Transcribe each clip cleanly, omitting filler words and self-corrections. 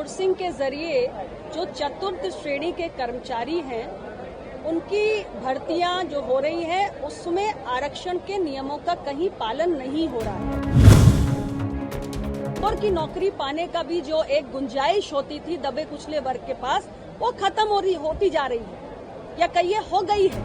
Outsourcing के जरिए जो चतुर्थ श्रेणी के कर्मचारी हैं उनकी भर्तियां जो हो रही हैं उसमें आरक्षण के नियमों का कहीं पालन नहीं हो रहा है और की नौकरी पाने का भी जो एक गुंजाइश होती थी दबे कुचले वर्ग के पास वो खत्म होती जा रही है या कहिए हो गई है।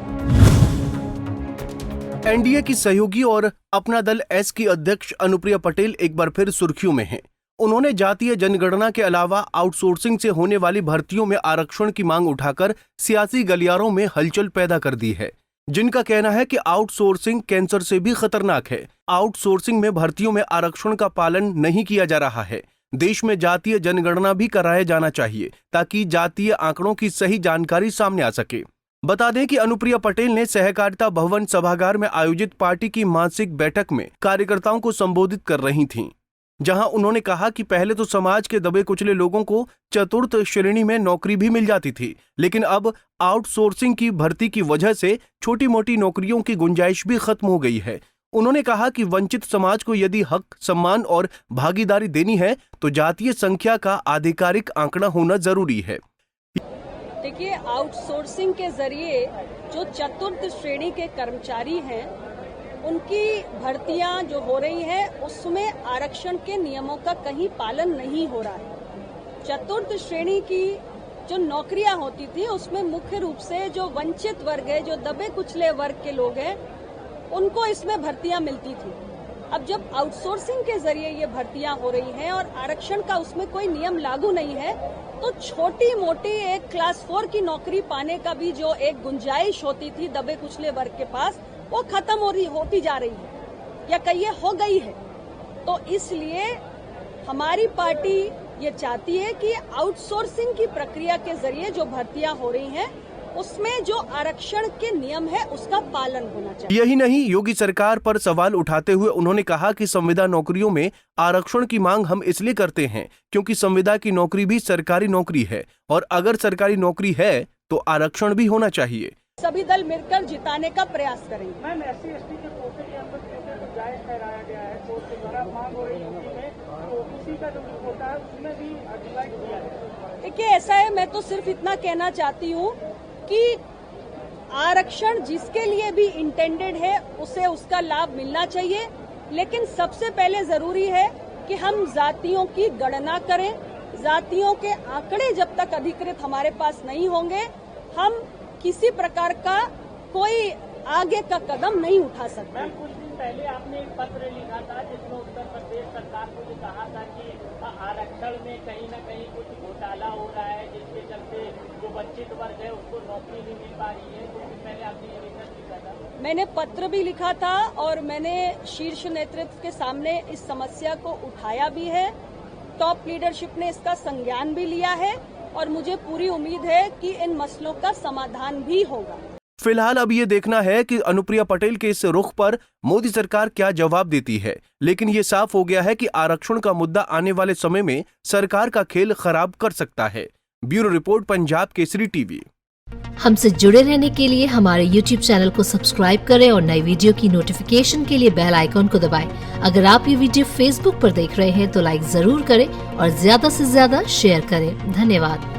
एनडीए की सहयोगी और अपना दल एस की अध्यक्ष अनुप्रिया पटेल एक बार फिर सुर्खियों में हैं। उन्होंने जातीय जनगणना के अलावा आउटसोर्सिंग से होने वाली भर्तियों में आरक्षण की मांग उठाकर सियासी गलियारों में हलचल पैदा कर दी है, जिनका कहना है कि आउटसोर्सिंग कैंसर से भी खतरनाक है। आउटसोर्सिंग में भर्तियों में आरक्षण का पालन नहीं किया जा रहा है। देश में जातीय जनगणना भी कराया जाना चाहिए ताकि जातीय आंकड़ों की सही जानकारी सामने आ सके। बता दें कि अनुप्रिया पटेल ने सहकारिता भवन सभागार में आयोजित पार्टी की मासिक बैठक में कार्यकर्ताओं को संबोधित कर रही थीं, जहां उन्होंने कहा कि पहले तो समाज के दबे कुचले लोगों को चतुर्थ श्रेणी में नौकरी भी मिल जाती थी, लेकिन अब आउटसोर्सिंग की भर्ती की वजह से छोटी मोटी नौकरियों की गुंजाइश भी खत्म हो गई है। उन्होंने कहा कि वंचित समाज को यदि हक, सम्मान और भागीदारी देनी है तो जातीय संख्या का आधिकारिक आंकड़ा होना जरूरी है। देखिए, आउटसोर्सिंग के जरिए जो चतुर्थ श्रेणी के कर्मचारी हैं उनकी भर्तियां जो हो रही हैं उसमें आरक्षण के नियमों का कहीं पालन नहीं हो रहा है। चतुर्थ श्रेणी की जो नौकरियां होती थी उसमें मुख्य रूप से जो वंचित वर्ग है, जो दबे कुचले वर्ग के लोग हैं, उनको इसमें भर्तियां मिलती थी। अब जब आउटसोर्सिंग के जरिए ये भर्तियां हो रही हैं और आरक्षण का उसमें कोई नियम लागू नहीं है, तो छोटी मोटी एक क्लास 4 की नौकरी पाने का भी जो एक गुंजाइश होती थी दबे कुचले वर्ग के पास वो खत्म होती जा रही है या कहिए हो गई है। तो इसलिए हमारी पार्टी ये चाहती है कि आउटसोर्सिंग की प्रक्रिया के जरिए जो भर्तियां हो रही हैं उसमें जो आरक्षण के नियम है उसका पालन होना चाहिए। यही नहीं, योगी सरकार पर सवाल उठाते हुए उन्होंने कहा कि संविदा नौकरियों में आरक्षण की मांग हम इसलिए करते हैं क्योंकि संविदा की नौकरी भी सरकारी नौकरी है और अगर सरकारी नौकरी है तो आरक्षण भी होना चाहिए। सभी दल मिलकर जिताने का प्रयास करेंगे। मैम, SC/ST के कोटे के अंदर जो जायज ठहराया गया है, कोर्ट के द्वारा मांग हो रही है, तो उसी का जो कोटा है उसमें भी डिवाइड किया है। देखिए, ऐसा है, मैं तो सिर्फ इतना कहना चाहती हूँ कि आरक्षण जिसके लिए भी इंटेंडेड है उसे उसका लाभ मिलना चाहिए, लेकिन सबसे पहले जरूरी है कि हम जातियों की गणना करें। जातियों के आंकड़े जब तक अधिकृत हमारे पास नहीं होंगे हम किसी प्रकार का कोई आगे का कदम नहीं उठा सकते। मैम, कुछ दिन पहले आपने एक पत्र लिखा था जिसमें उत्तर प्रदेश सरकार को ये कहा था कि आरक्षण में कहीं न कहीं कुछ घोटाला हो रहा है जिसके चलते जो वंचित वर्ग है उसको नौकरी नहीं मिल पा रही है। कुछ दिन पहले आपने ये लेटर लिखा था। मैंने पत्र भी लिखा था और मैंने शीर्ष नेतृत्व के सामने इस समस्या को उठाया भी है। टॉप लीडरशिप ने इसका संज्ञान भी लिया है और मुझे पूरी उम्मीद है कि इन मसलों का समाधान भी होगा। फिलहाल अब ये देखना है कि अनुप्रिया पटेल के इस रुख पर मोदी सरकार क्या जवाब देती है, लेकिन ये साफ हो गया है कि आरक्षण का मुद्दा आने वाले समय में सरकार का खेल खराब कर सकता है। Bureau report, Punjab Kesari TV. हमसे जुड़े रहने के लिए हमारे YouTube चैनल को सब्सक्राइब करें और नई वीडियो की नोटिफिकेशन के लिए बेल आइकॉन को दबाएं। अगर आप ये वीडियो Facebook पर देख रहे हैं तो लाइक जरूर करें और ज्यादा से ज्यादा शेयर करें। धन्यवाद।